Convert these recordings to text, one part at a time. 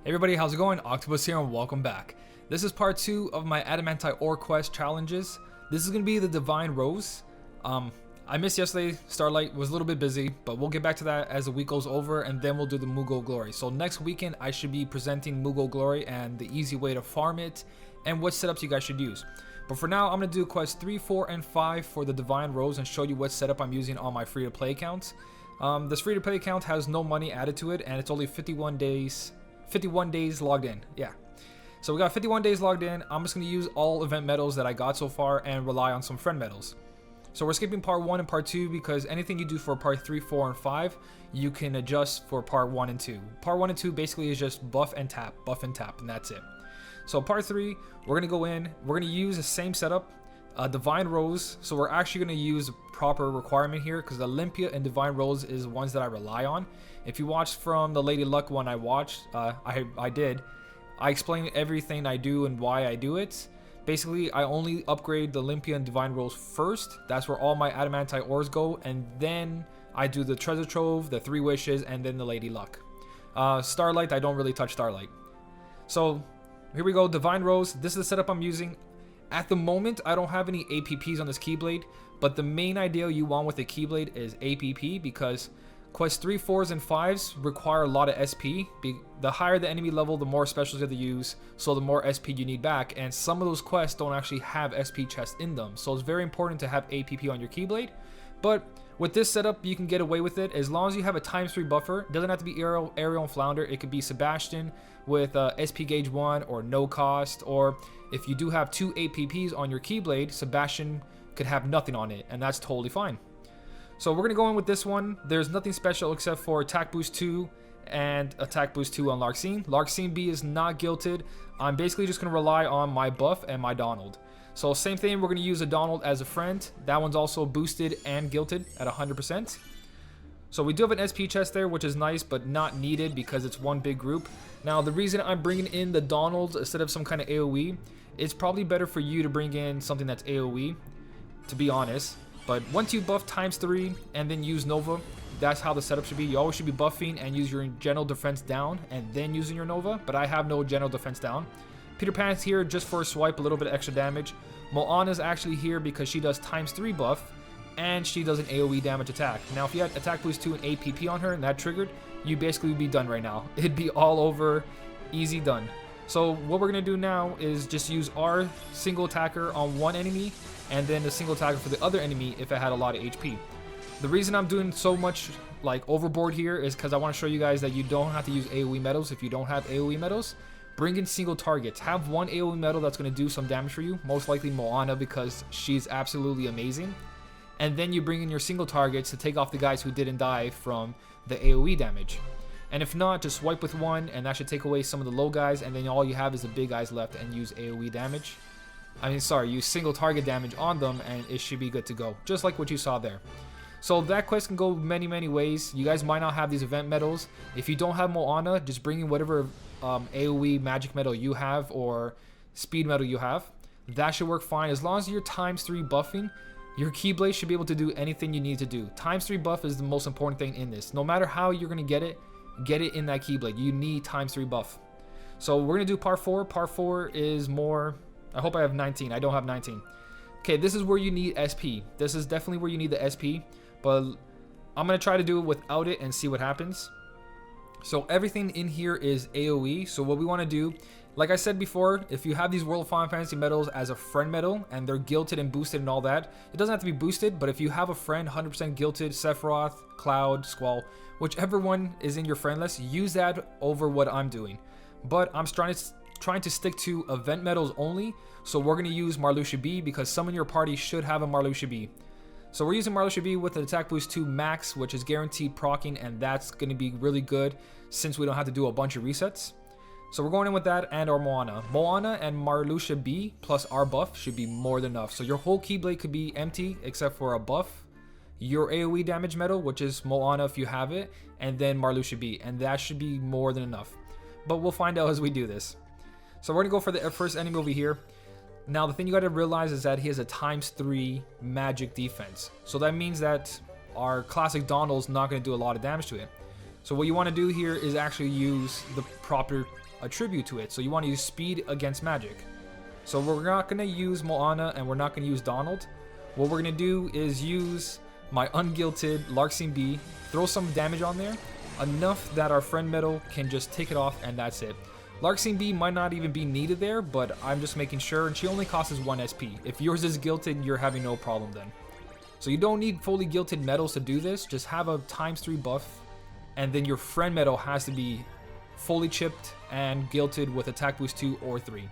Hey everybody, how's it going? Octopus here and welcome back. This is part 2 of my Adamantite ore quest challenges. This is going to be the Divine Rose. I missed yesterday, Starlight was a little bit busy, but we'll get back to that as the week goes over and then we'll do the MoG Glory. So next weekend I should be presenting MoG Glory and the easy way to farm it and what setups you guys should use. But for now I'm going to do quest 3, 4, and 5 for the Divine Rose and show you what setup I'm using on my free-to-play account. This free-to-play account has no money added to it and it's only 51 days logged in. Yeah, so we got 51 days logged in. I'm just going to use all event medals that I got so far and rely on some friend medals. So we're skipping part 1 and part 2 because anything you do for part 3, 4, and 5 you can adjust for part 1 and 2. Part 1 and 2 basically is just buff and tap, and that's it. So part 3, we're going to go in, we're going to use the same setup, Divine Rose. So we're actually going to use proper requirement here because Olympia and Divine Rose is ones that I rely on. If you watched from the Lady Luck one I watched, I explained everything I do and why I do it. Basically, I only upgrade the Olympia and Divine Rose first. That's where all my Adamantite ores go, and then I do the Treasure Trove, the 3 Wishes, and then the Lady Luck. Starlight, I don't really touch Starlight. So here we go, Divine Rose. This is the setup I'm using. At the moment, I don't have any APPs on this Keyblade, but the main idea you want with the Keyblade is APP because Quest 3, 4s, and 5s require a lot of SP. The higher the enemy level, the more specials you have to use, so the more SP you need back, and some of those quests don't actually have SP chests in them, so it's very important to have APP on your Keyblade. But with this setup, you can get away with it as long as you have a ×3 buffer. It doesn't have to be Ariel, and Flounder. It could be Sebastian with SP gauge 1 or no cost, or if you do have 2 APPs on your Keyblade, Sebastian could have nothing on it, and that's totally fine. So we're going to go in with this one. There's nothing special except for Attack Boost 2 and Attack Boost 2 on Larxene. Larxene B is not guilted. I'm basically just going to rely on my buff and my Donald. So same thing, we're going to use a Donald as a friend. That one's also boosted and guilted at 100%. So we do have an SP chest there, which is nice, but not needed because it's one big group. Now the reason I'm bringing in the Donalds instead of some kind of AoE, it's probably better for you to bring in something that's AoE, to be honest. But once you buff ×3 and then use Nova, that's how the setup should be. You always should be buffing and use your general defense down and then using your Nova, but I have no general defense down. Peter Pan's here just for a swipe, a little bit of extra damage. Moana's actually here because she does ×3 buff and she does an AoE damage attack. Now if you had Attack Boost 2 and APP on her and that triggered, you basically would be done right now. It'd be all over, easy done. So what we're going to do now is just use our single attacker on one enemy and then the single attacker for the other enemy if it had a lot of HP. The reason I'm doing so much like overboard here is because I want to show you guys that you don't have to use AoE medals if you don't have AoE medals. Bring in single targets. Have one AoE medal that's going to do some damage for you, most likely Moana because she's absolutely amazing. And then you bring in your single targets to take off the guys who didn't die from the AoE damage. And if not, just swipe with one and that should take away some of the low guys, and then all you have is the big guys left and use AoE damage. Use single target damage on them and it should be good to go, just like what you saw there. So that quest can go many ways. You guys might not have these event medals. If you don't have Moana, just bring in whatever AoE magic medal you have or speed medal you have. That should work fine. As long as you're ×3 buffing, your Keyblade should be able to do anything you need to do. ×3 buff is the most important thing in this. No matter how you're going to get it in that Keyblade. You need ×3 buff. So we're going to do part 4. Part 4 is more... I hope I have 19. I don't have 19. Okay, this is where you need SP. This is definitely where you need the SP, but I'm going to try to do it without it and see what happens. So everything in here is AoE. So what we want to do, like I said before, if you have these World of Final Fantasy medals as a friend medal and they're guilted and boosted and all that, it doesn't have to be boosted, but if you have a friend 100% guilted, Sephiroth, Cloud, Squall, whichever one is in your friend list, use that over what I'm doing. But I'm trying to stick to event medals only, so we're going to use Marluxia B because some in your party should have a Marluxia B. So we're using Marluxia B with the Attack Boost 2 Max, which is guaranteed proccing, and that's going to be really good since we don't have to do a bunch of resets. So we're going in with that and our Moana. Moana and Marluxia B plus our buff should be more than enough. So your whole Keyblade could be empty except for a buff, your AoE damage medal, which is Moana if you have it, and then Marluxia B, and that should be more than enough. But we'll find out as we do this. So we're going to go for the first enemy over here. Now the thing you got to realize is that he has a ×3 magic defense. So that means that our classic Donald's not going to do a lot of damage to it. So what you want to do here is actually use the proper attribute to it. So you want to use speed against magic. So we're not going to use Moana and we're not going to use Donald. What we're going to do is use my ungilted Larxene Bee, throw some damage on there, enough that our friend metal can just take it off, and that's it. Larxene Bee might not even be needed there, but I'm just making sure, and she only costs 1 SP. If yours is gilted, you're having no problem then. So you don't need fully gilted metals to do this, just have a ×3 buff, and then your friend metal has to be fully chipped and gilted with attack boost 2 or 3.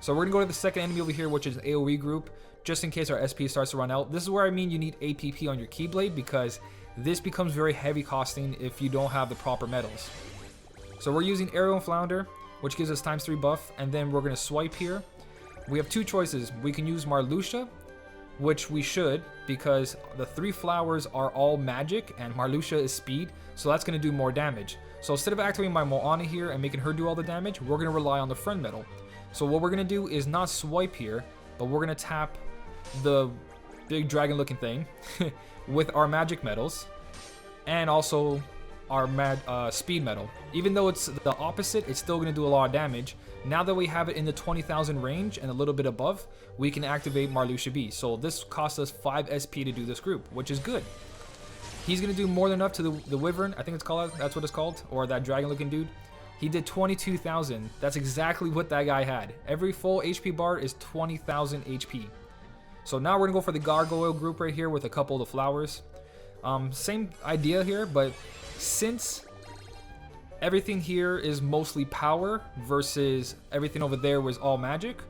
So we're going to go to the second enemy over here, which is AoE group, just in case our SP starts to run out. This is where I mean you need APP on your Keyblade, because this becomes very heavy costing if you don't have the proper metals. So we're using Aerial and Flounder, which gives us ×3 buff, and then we're going to swipe here. We have 2 choices. We can use Marluxia, which we should, because the 3 flowers are all magic and Marluxia is speed, so that's going to do more damage. So instead of activating my Moana here and making her do all the damage, we're going to rely on the friend metal. So what we're going to do is not swipe here, but we're going to tap the big dragon looking thing with our magic metals and also our speed metal. Even though it's the opposite, it's still going to do a lot of damage. Now that we have it in the 20,000 range and a little bit above, we can activate Marluxia B. So this costs us 5 SP to do this group, which is good. He's going to do more than enough to the Wyvern, I think it's called, that's what it's called, or that dragon looking dude. He did 22,000. That's exactly what that guy had. Every full HP bar is 20,000 HP. So now we're going to go for the gargoyle group right here with a couple of the flowers. Same idea here, but since everything here is mostly power versus everything over there was all magic,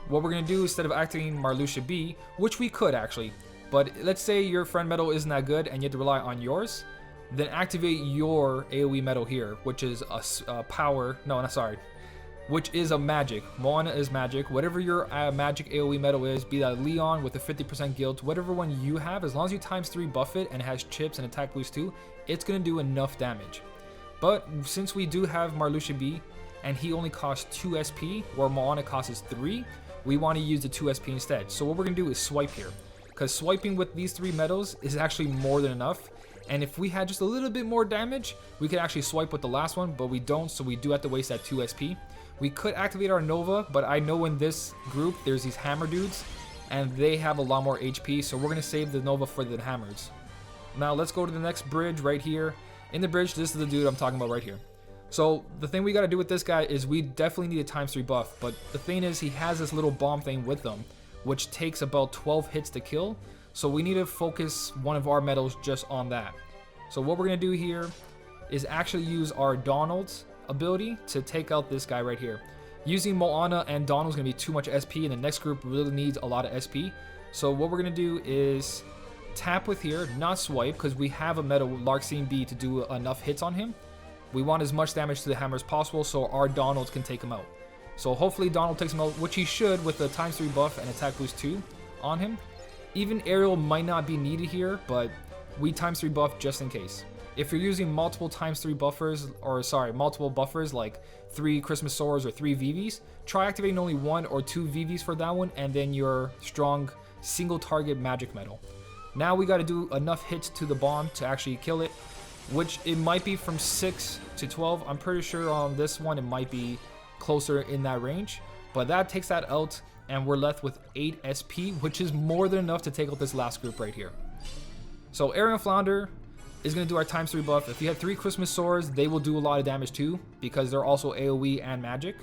what we're going to do instead of activating Marluxia B, which we could actually, but let's say your friend metal isn't that good and you have to rely on yours, then activate your AoE metal here, which is a power, no, sorry, which is a magic. Moana is magic. Whatever your magic AoE metal is, be that Leon with a 50% guilt, whatever one you have, as long as you ×3 buff it and it has chips and attack boost 2, it's going to do enough damage. But since we do have Marluxia B and he only costs 2 SP, where Moana costs 3, we want to use the 2 SP instead. So what we're going to do is swipe here, because swiping with these 3 metals is actually more than enough. And if we had just a little bit more damage, we could actually swipe with the last one, but we don't, so we do have to waste that 2 SP. We could activate our Nova, but I know in this group there's these hammer dudes, and they have a lot more HP, so we're going to save the Nova for the hammers. Now let's go to the next bridge right here. In the bridge, this is the dude I'm talking about right here. So the thing we got to do with this guy is we definitely need a ×3 buff, but the thing is he has this little bomb thing with him, which takes about 12 hits to kill. So we need to focus one of our metals just on that. So what we're going to do here is actually use our Donald's ability to take out this guy right here. Using Moana and Donald is going to be too much SP, and the next group really needs a lot of SP. So what we're going to do is tap with here, not swipe, because we have a metal Larxene B to do enough hits on him. We want as much damage to the hammer as possible so our Donald can take him out. So hopefully Donald takes him out, which he should with the ×3 buff and attack boost 2 on him. Even Aerial might not be needed here, but we ×3 buff just in case. If you're using multiple ×3 buffers, or sorry, multiple buffers like 3 Christmas Swords or 3 VVs, try activating only 1 or 2 VVs for that one, and then your strong single target magic metal. Now we got to do enough hits to the bomb to actually kill it, which it might be from 6 to 12. I'm pretty sure on this one it might be closer in that range, but that takes that out, and we're left with 8 SP, which is more than enough to take out this last group right here. So Aerial Flounder is going to do our ×3 buff. If you have 3 Christmas Swords, they will do a lot of damage too, because they're also AoE and magic.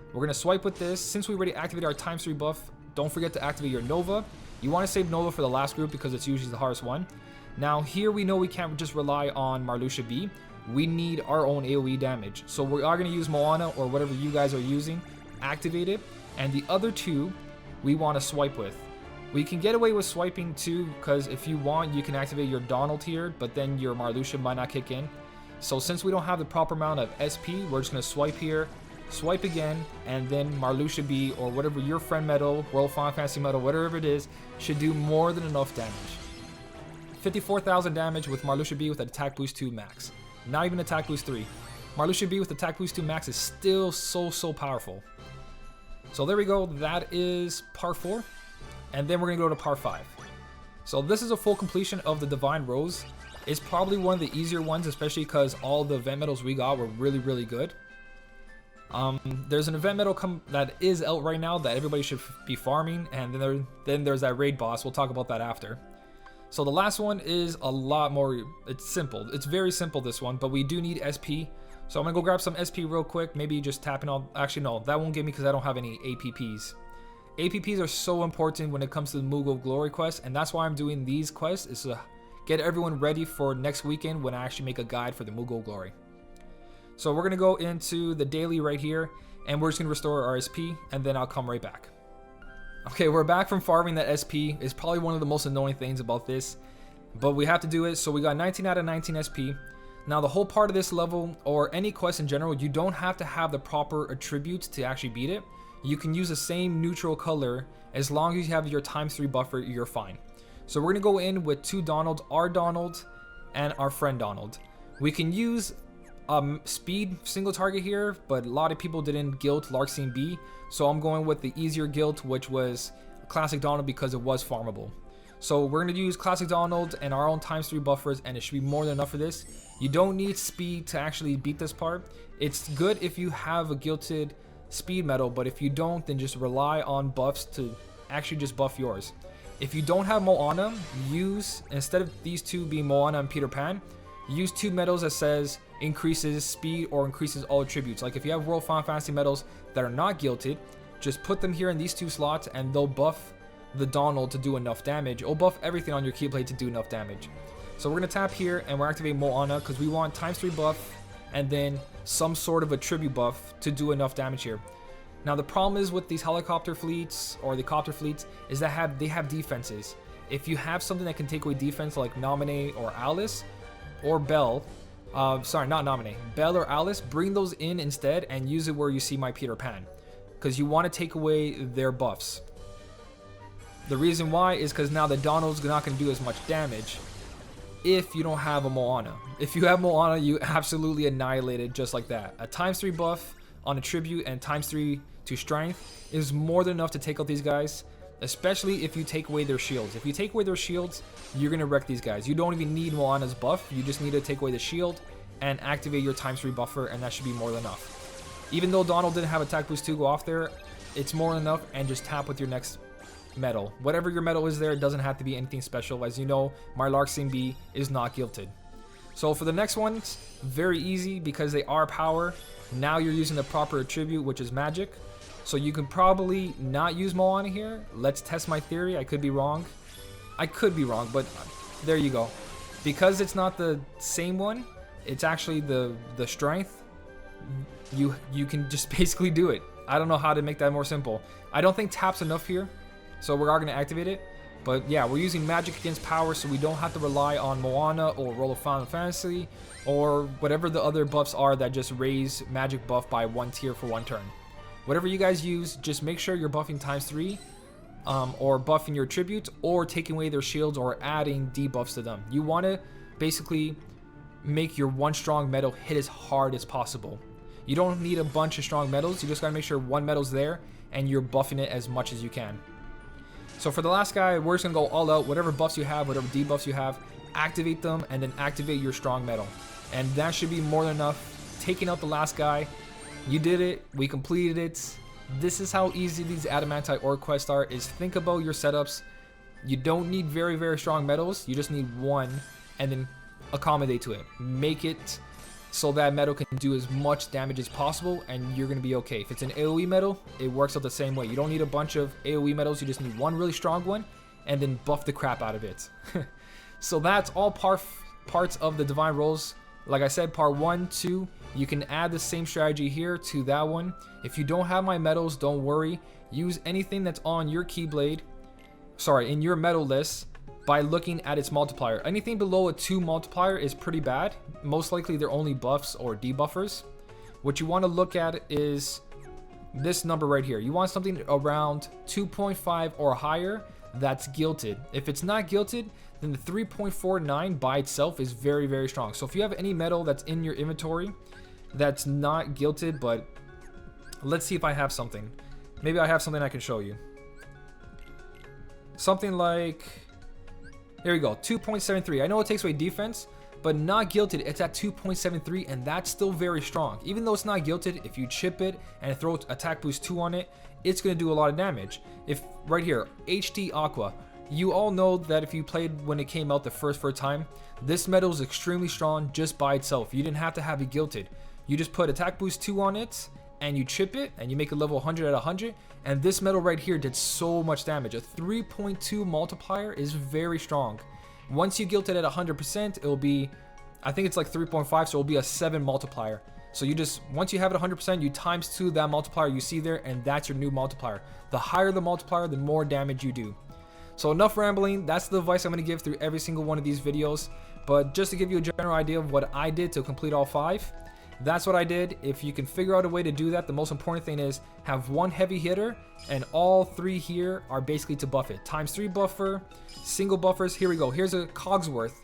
We're going to swipe with this. Since we already activated our ×3 buff, don't forget to activate your Nova. You want to save Nova for the last group because it's usually the hardest one. Now here we know we can't just rely on Marluxia B. We need our own AoE damage. So we are going to use Moana or whatever you guys are using, activate it, and the other 2 we want to swipe with. We can get away with swiping too, because if you want, you can activate your Donald here, but then your Marluxia might not kick in. So since we don't have the proper amount of SP, we're just going to swipe here, swipe again, and then Marluxia B or whatever your friend metal, World Final Fantasy metal, whatever it is, should do more than enough damage. 54,000 damage with Marluxia B with attack boost 2 max. Not even attack boost 3. Marluxia B with attack boost 2 max is still so powerful. So there we go, that is part 4. And then we're going to go to part 5. So this is a full completion of the Divine Rose. It's probably one of the easier ones, especially because all the event medals we got were really good. There's an event medal that is out right now that everybody should be farming, and then there's that raid boss. We'll talk about that after. So the last one is a lot more, it's simple. It's very simple, this one, but we do need SP. So I'm gonna go grab some SP real quick, maybe just tapping on, actually no, that won't give me because I don't have any APPs. APPs are so important when it comes to the MoG of Glory quest, and that's why I'm doing these quests, is to get everyone ready for next weekend when I actually make a guide for the MoG of Glory. So we're gonna go into the daily right here, and we're just gonna restore our SP, and then I'll come right back. Okay, we're back from farming that SP. It's probably one of the most annoying things about this, but we have to do it. So we got 19 out of 19 SP. Now the whole part of this level, or any quest in general, you don't have to have the proper attributes to actually beat it. You can use the same neutral color. As long as you have your ×3 buffer, you're fine. So we're gonna go in with 2 Donalds, our Donald and our friend Donald. We can use speed single target here, but a lot of people didn't guild Larxene B, so I'm going with the easier guild, which was Classic Donald, because it was farmable. So we're going to use Classic Donald and our own ×3 buffers, and it should be more than enough for this. You don't need speed to actually beat this part. It's good if you have a guilted speed medal, but if you don't, then just rely on buffs to actually just buff yours. If you don't have Moana, use, instead of these two being Moana and Peter Pan, use 2 medals that says increases speed or increases all attributes. Like if you have World Final Fantasy medals that are not guilted, just put them here in these 2 slots and they'll buff the Donald to do enough damage. It'll buff everything on your Keyblade to do enough damage. So we're going to tap here and we're activating Moana because we want ×3 buff and then some sort of a tribute buff to do enough damage here. Now the problem is with these helicopter fleets or the copter fleets is that they have defenses. If you have something that can take away defense like Naminé or Alice or Belle, sorry, not Naminé, Belle or Alice, bring those in instead and use it where you see my Peter Pan, because you want to take away their buffs. The reason why is because now the Donald's not going to do as much damage if you don't have a Moana. If you have Moana, you absolutely annihilate it just like that. A ×3 buff on a tribute and ×3 to strength is more than enough to take out these guys, especially if you take away their shields. If you take away their shields, you're going to wreck these guys. You don't even need Moana's buff. You just need to take away the shield and activate your ×3 buffer, and that should be more than enough. Even though Donald didn't have attack boost 2 go off there, it's more than enough, and just tap with your next medal. Whatever your medal is there, it doesn't have to be anything special. As you know, my Larxene B is not guilted. So for the next ones, very easy because they are power. Now you're using the proper attribute, which is magic. So you can probably not use Moana here. Let's test my theory. I could be wrong. I could be wrong, but there you go. Because it's not the same one, it's actually the strength. You can just basically do it. I don't know how to make that more simple. I don't think tap's enough here, so we are going to activate it. But yeah, we're using magic against power, so we don't have to rely on Moana or Roll of Final Fantasy or whatever the other buffs are that just raise magic buff by 1 tier for 1 turn. Whatever you guys use, just make sure you're buffing ×3 or buffing your tributes or taking away their shields or adding debuffs to them. You want to basically make your 1 strong medal hit as hard as possible. You don't need a bunch of strong medals. You just got to make sure 1 medal's there and you're buffing it as much as you can. So for the last guy, we're just going to go all out. Whatever buffs you have, whatever debuffs you have, activate them and then activate your strong medal. And that should be more than enough. Taking out the last guy. You did it. We completed it. This is how easy these Adamantite Orc quests are, is think about your setups. You don't need very, very strong medals. You just need 1 and then accommodate to it. Make it so that medal can do as much damage as possible and you're going to be okay. If it's an AoE medal, it works out the same way. You don't need a bunch of AoE medals. You just need 1 really strong one and then buff the crap out of it. So that's all parts of the Divine Rolls. Like I said, part 1, 2, you can add the same strategy here to that one. If you don't have my medals, don't worry. Use anything that's on your Keyblade, sorry, in your medal list by looking at its multiplier. Anything below a 2 multiplier is pretty bad. Most likely they're only buffs or debuffers. What you want to look at is this number right here. You want something around 2.5 or higher that's guilted. If it's not guilted, then the 3.49 by itself is very, very strong. So if you have any medal that's in your inventory that's not guilted, but let's see if I have something. Maybe I have something I can show you. Something like, here we go, 2.73. I know it takes away defense, but not gilded, it's at 2.73, and that's still very strong. Even though it's not gilded, if you chip it and throw attack boost 2 on it, it's going to do a lot of damage. If right here, HD Aqua, you all know that if you played when it came out the first time, this metal is extremely strong just by itself. You didn't have to have it gilded. You just put attack boost 2 on it, and you chip it, and you make it level 100 at 100, and this metal right here did so much damage. A 3.2 multiplier is very strong. Once you gilt it at 100%, it'll be, I think it's like 3.5, so it'll be a 7 multiplier. So you just, once you have it 100%, you times 2 that multiplier you see there, and that's your new multiplier. The higher the multiplier, the more damage you do. So enough rambling, that's the advice I'm going to give through every single one of these videos. But just to give you a general idea of what I did to complete all 5, that's what I did. If you can figure out a way to do that, the most important thing is have one heavy hitter, and all 3 here are basically to buff it. Times 3 buffer, single buffers, here we go. Here's a Cogsworth.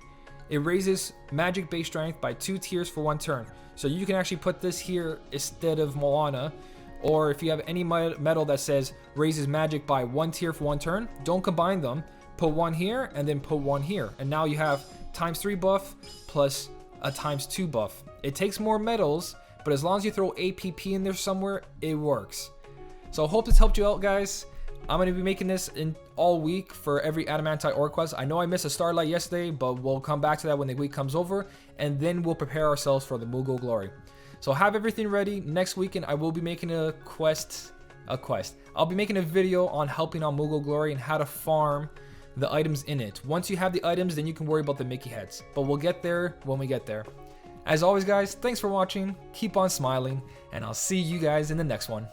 It raises magic base strength by 2 tiers for 1 turn. So you can actually put this here instead of Moana. Or if you have any metal that says raises magic by 1 tier for 1 turn, don't combine them. Put 1 here and then put 1 here. And now you have times 3 buff plus a times 2 buff. It takes more metals, but as long as you throw APP in there somewhere, it works. So I hope this helped you out, guys. I'm going to be making this in all week for every Adamantite Ore Quest. I know I missed a Starlight yesterday, but we'll come back to that when the week comes over, and then we'll prepare ourselves for the Moogle Glory. So have everything ready. Next weekend, I will be making a quest. I'll be making a video on helping on Moogle Glory and how to farm the items in it. Once you have the items, then you can worry about the Mickey heads. But we'll get there when we get there. As always, guys, thanks for watching. Keep on smiling, and I'll see you guys in the next one.